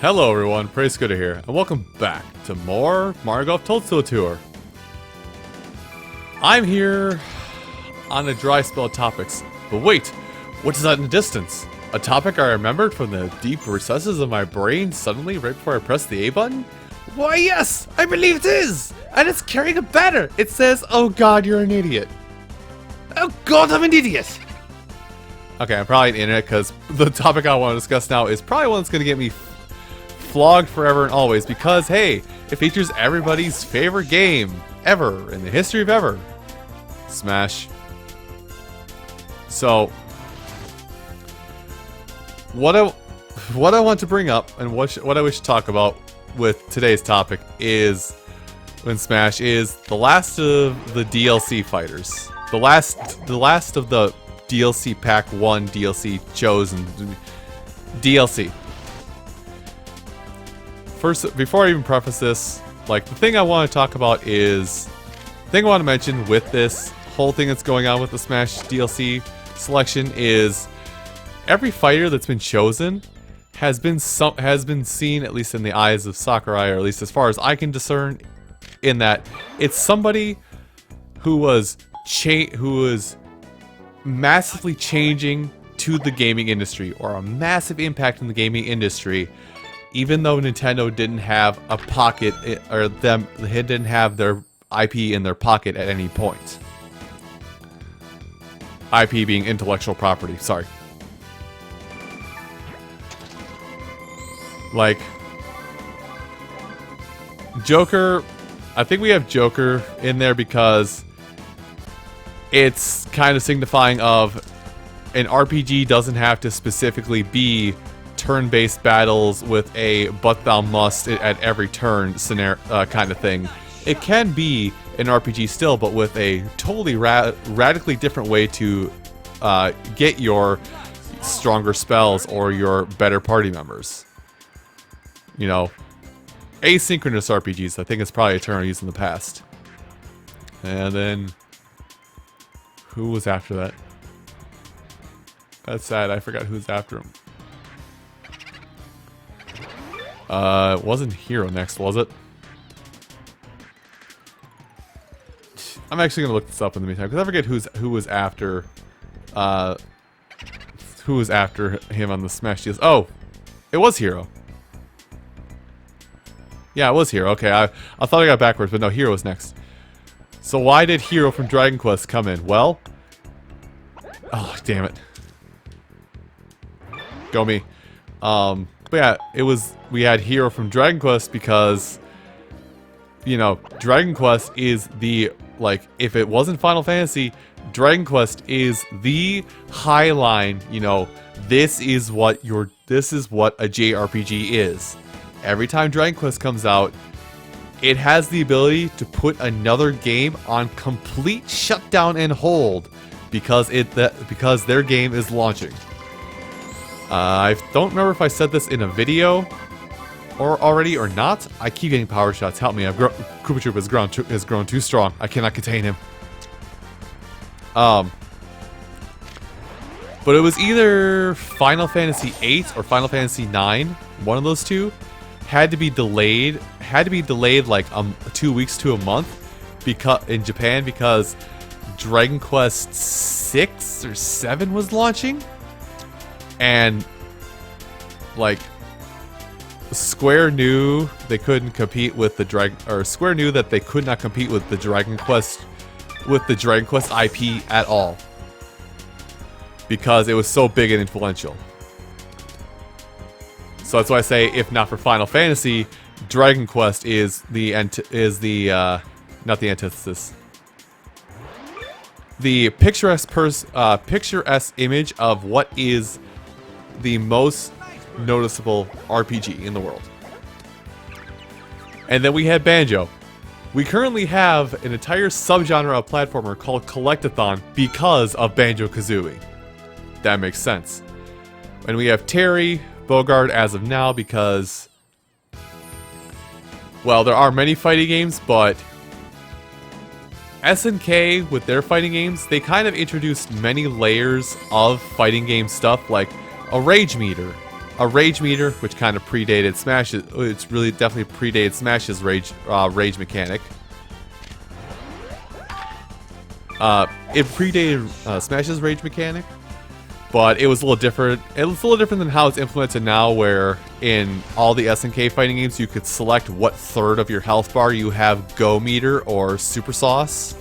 Hello everyone, Praise Scooter here, and welcome back to more Mario Golf Toadstool Tour. I'm here on a dry spell of topics, but wait, what is that in the distance? A topic I remembered from the deep recesses of my brain suddenly right before I pressed the A button? Why yes, I believe it is! And it's carrying a banner! It says, "Oh god, you're an idiot." Oh god, I'm an idiot! Okay, I'm probably an idiot because the topic I want to discuss now is probably one that's going to get me flogged forever and always because, hey, it features everybody's favorite game ever in the history of ever. Smash. So, what I want to bring up and what I wish to talk about with today's topic is when Smash is the last of the DLC fighters. The last of the DLC Pack 1 DLC chosen DLC. First, before I even preface this, like, the thing I want to talk about is, the thing I want to mention with this whole thing that's going on with the Smash DLC selection is, every fighter that's been chosen has been seen, at least in the eyes of Sakurai, or at least as far as I can discern, in that it's somebody who was massively changing to the gaming industry, or a massive impact in the gaming industry. Even though Nintendo didn't have a pocket, or they didn't have their IP in their pocket at any point. IP being intellectual property, sorry. Like, Joker, I think we have Joker in there because it's kind of signifying of an RPG doesn't have to specifically be turn-based battles with a but thou must at every turn scenario kind of thing. It can be an RPG still, but with a totally radically different way to get your stronger spells or your better party members. You know, asynchronous RPGs, I think it's probably a term I used in the past. And then, who was after that? That's sad, I forgot who's after him. It wasn't Hero next, was it? I'm actually gonna look this up in the meantime because I forget who was after him on the Smash deals. Oh, it was Hero. Yeah, it was Hero. Okay, I thought I got backwards, but no, Hero was next. So why did Hero from Dragon Quest come in? Well, oh damn it, go me. But yeah, we had Hero from Dragon Quest because, you know, Dragon Quest is the, like, if it wasn't Final Fantasy, Dragon Quest is the high line, you know, this is what a JRPG is. Every time Dragon Quest comes out, it has the ability to put another game on complete shutdown and hold because their game is launching. I don't remember if I said this in a video already or not. I keep getting power shots. Help me. Koopa Troop has grown too strong. I cannot contain him. But it was either Final Fantasy VIII or Final Fantasy IX. One of those two had to be delayed. Like 2 weeks to a month in Japan because Dragon Quest 6 or 7 was launching. And, like, Square knew they couldn't compete with the Square knew that they could not compete with the Dragon Quest IP at all. Because it was so big and influential. So that's why I say, if not for Final Fantasy, Dragon Quest is not the antithesis. The picturesque image of what is the most noticeable RPG in the world. And then we had Banjo. We currently have an entire subgenre of platformer called Collectathon because of Banjo-Kazooie. That makes sense. And we have Terry Bogard as of now because, well, there are many fighting games, but SNK, with their fighting games, they kind of introduced many layers of fighting game stuff, like a rage meter, a rage meter, which kind of predated Smash. It's really definitely predated Smash's rage mechanic. It predated Smash's rage mechanic, but it was a little different. It was a little different than how it's implemented now, where in all the SNK fighting games, you could select what third of your health bar you have Go Meter or Super Sauce.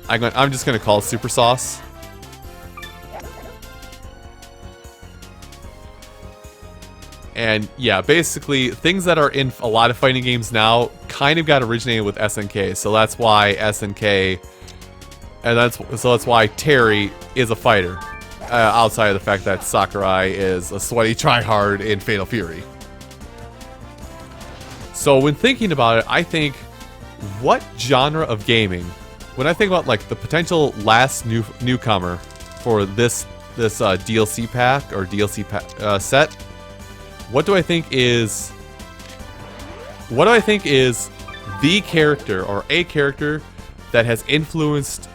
I'm just gonna call it Super Sauce. And yeah, basically, things that are in a lot of fighting games now kind of got originated with SNK, so that's why SNK, and that's why Terry is a fighter, outside of the fact that Sakurai is a sweaty tryhard in Fatal Fury. So when thinking about it, I think, what genre of gaming, when I think about like the potential last newcomer for this DLC pack or DLC set, what do I think is the character or a character that has influenced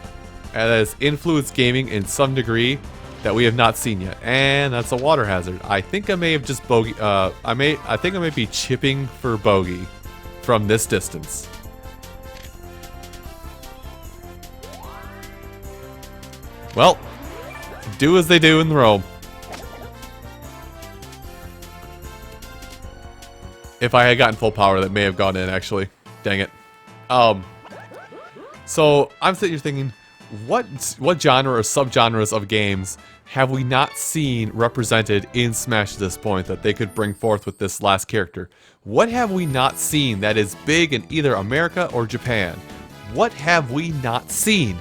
gaming in some degree that we have not seen yet? And that's a water hazard. I think I may have just I think I may be chipping for bogey from this distance. Well, do as they do in Rome. If I had gotten full power, that may have gone in, actually. Dang it. So, I'm sitting here thinking, what genre or subgenres of games have we not seen represented in Smash at this point that they could bring forth with this last character? What have we not seen that is big in either America or Japan? What have we not seen?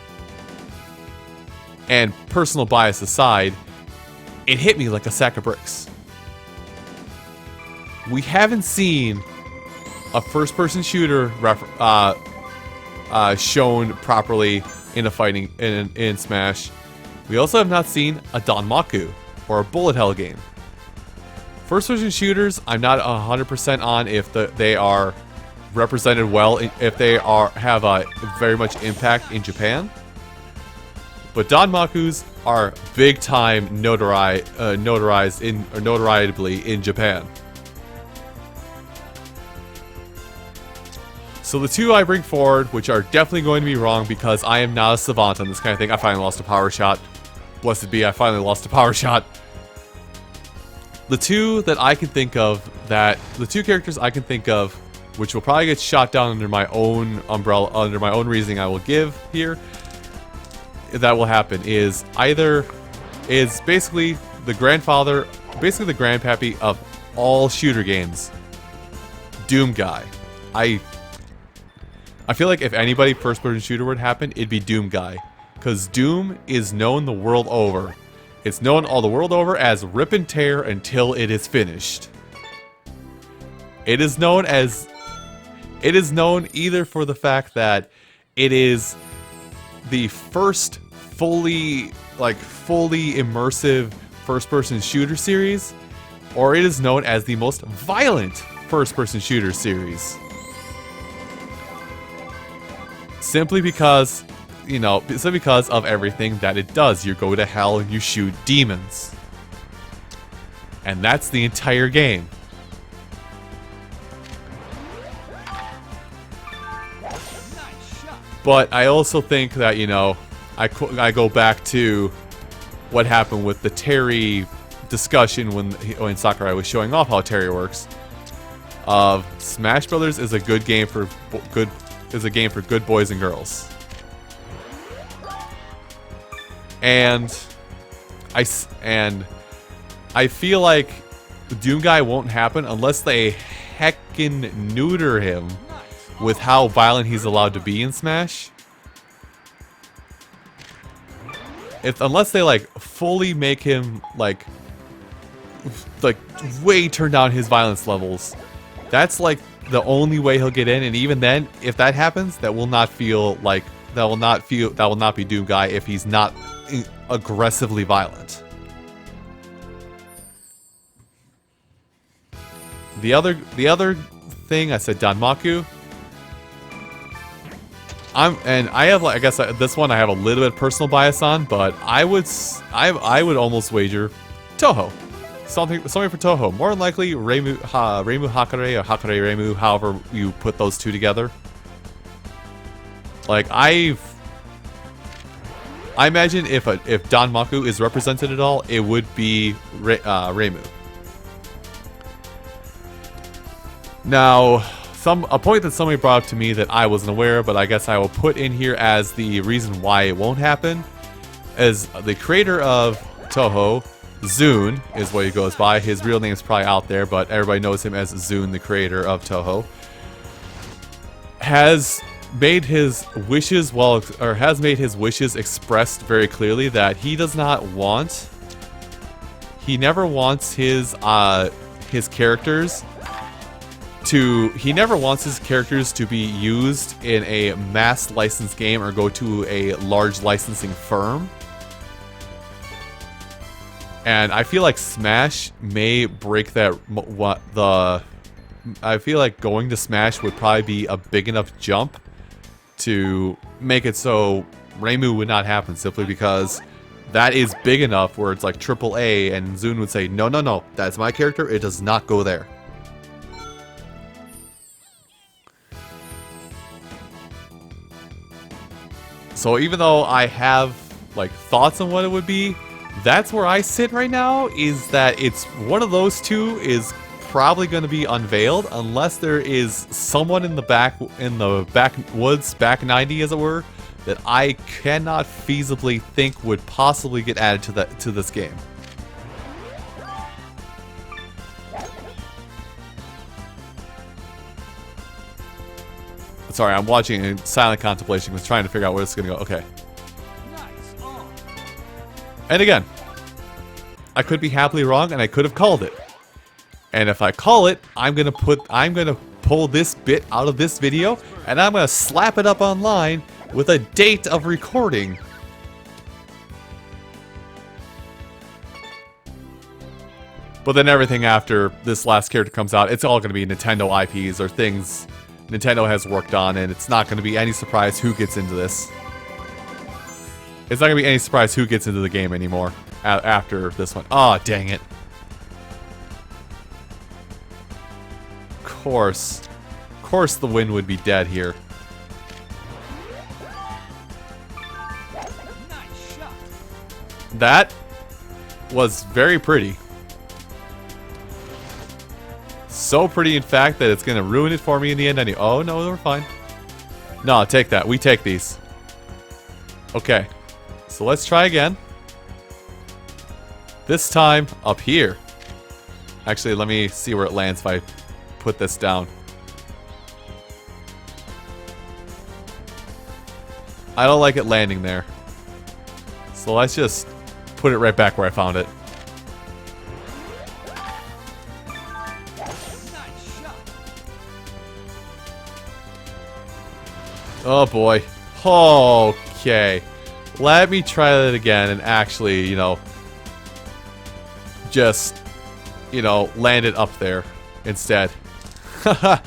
And personal bias aside, it hit me like a sack of bricks. We haven't seen a first-person shooter shown properly in a fighting in Smash. We also have not seen a Danmaku or a bullet hell game. First-person shooters, I'm not 100% on if they are represented well, if they have a very much impact in Japan. But Danmakus are big-time notoriedly in Japan. So the two I bring forward, which are definitely going to be wrong because I am not a savant on this kind of thing. I finally lost a power shot. Blessed be, I finally lost a power shot. The two that I can think of, the two characters I can think of, which will probably get shot down under my own umbrella, under my own reasoning I will give here, that will happen is basically the grandfather, basically the grandpappy of all shooter games, Doom Guy. I feel like if anybody first-person shooter would happen, it'd be Doom Guy. Because Doom is known the world over. It's known all the world over as rip and tear until it is finished. It is known either for the fact that it is the first fully immersive first-person shooter series, or it is known as the most violent first-person shooter series. Simply because of everything that it does. You go to hell and you shoot demons. And that's the entire game. But I also think that, I go back to what happened with the Terry discussion when Sakurai was showing off how Terry works. Smash Brothers is a good game for good boys and girls. And I feel like Doom Guy won't happen unless they heckin' neuter him with how violent he's allowed to be in Smash. Unless they fully make him way turn down his violence levels. That's the only way he'll get in, and even then, if that happens, that will not be Doom Guy if he's not aggressively violent. The other thing I said, Danmaku. This one I have a little bit of personal bias on, but I would almost wager, Toho. Something for Toho. More than likely, Reimu Hakare or Hakare Reimu, however you put those two together. Like, I imagine if Danmaku is represented at all, it would be Reimu. Now, a point that somebody brought up to me that I wasn't aware of, but I guess I will put in here as the reason why it won't happen, is the creator of Toho, Zune is what he goes by. His real name is probably out there, but everybody knows him as Zune, the creator of Toho. Has made his wishes expressed very clearly that he does not want. He never wants his characters to. He never wants his characters to be used in a mass licensed game or go to a large licensing firm. And I feel like Smash may break that. I feel like going to Smash would probably be a big enough jump to make it so Reimu would not happen, simply because that is big enough where it's like AAA, and Zune would say, no, no, no, that's my character, it does not go there. So even though I have like thoughts on what it would be, that's where I sit right now, is that it's one of those two is probably going to be unveiled unless there is someone in the backwoods, back 90 as it were, that I cannot feasibly think would possibly get added to this game. Sorry, I'm watching in silent contemplation. I was trying to figure out where it's going to go. Okay. And again, I could be happily wrong, and I could have called it. And if I call it, I'm gonna pull this bit out of this video, and I'm gonna slap it up online with a date of recording. But then everything after this last character comes out, it's all gonna be Nintendo IPs or things Nintendo has worked on, and it's not gonna be any surprise who gets into this. It's not gonna be any surprise who gets into the game anymore after this one. Aw, oh, dang it. Of course the win would be dead here. That was very pretty. So pretty, in fact, that it's gonna ruin it for me in the end anyway. Oh, no, we're fine. No, take that. We take these. Okay. So let's try again. This time up here. Actually, let me see where it lands if I put this down. I don't like it landing there. So let's just put it right back where I found it. Oh boy. Okay. Let me try that again and actually, you know, just, you know, land it up there instead. Ha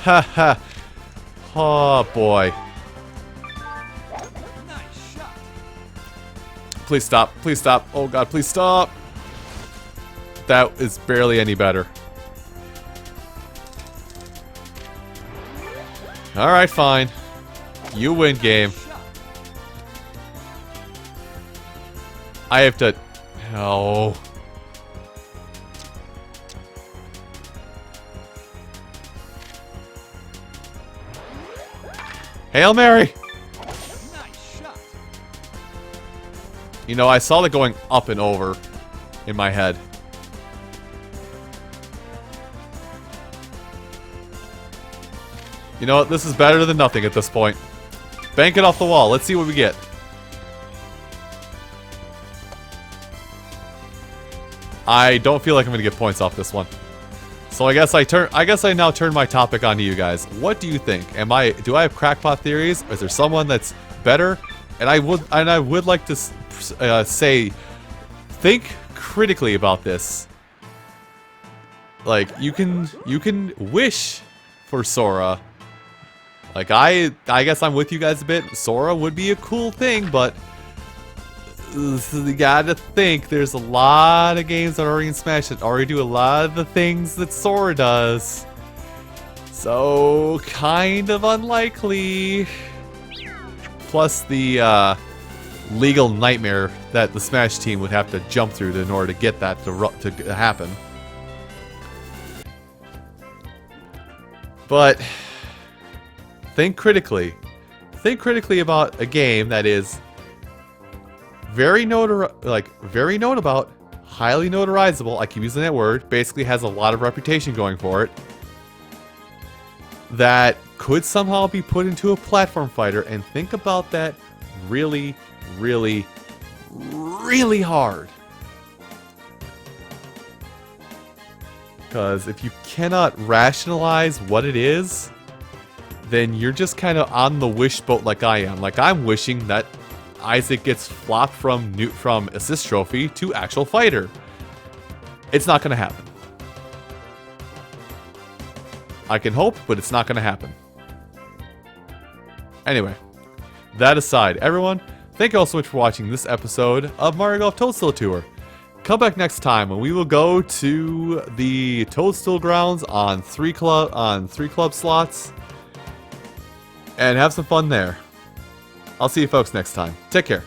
ha. Oh boy. Please stop. Please stop. Oh god, please stop. That is barely any better. Alright, fine. You win, game. I have to... Oh. Hail Mary! You know, I saw it going up and over in my head. You know what? This is better than nothing at this point. Bank it off the wall. Let's see what we get. I don't feel like I'm gonna get points off this one. So I guess I now turn my topic onto you guys. What do you think? Do I have crackpot theories? Is there someone that's better? And I would like to say, think critically about this. Like, you can wish for Sora. Like, I guess I'm with you guys a bit. Sora would be a cool thing, but you gotta think, there's a lot of games that are already in Smash that already do a lot of the things that Sora does. So, kind of unlikely. Plus the legal nightmare that the Smash team would have to jump through in order to get that to happen. But think critically. Think critically about a game that is very very known about, highly notarizable. I keep using that word. Basically, has a lot of reputation going for it. That could somehow be put into a platform fighter, and think about that really, really, really hard. Because if you cannot rationalize what it is, then you're just kind of on the wish boat like I am. Like, I'm wishing that Isaac gets flopped from assist trophy to actual fighter. It's not going to happen. I can hope, but it's not going to happen. Anyway, that aside, everyone, thank you all so much for watching this episode of Mario Golf Toadstool Tour. Come back next time when we will go to the Toadstool grounds on 3 club slots and have some fun there. I'll see you folks next time. Take care.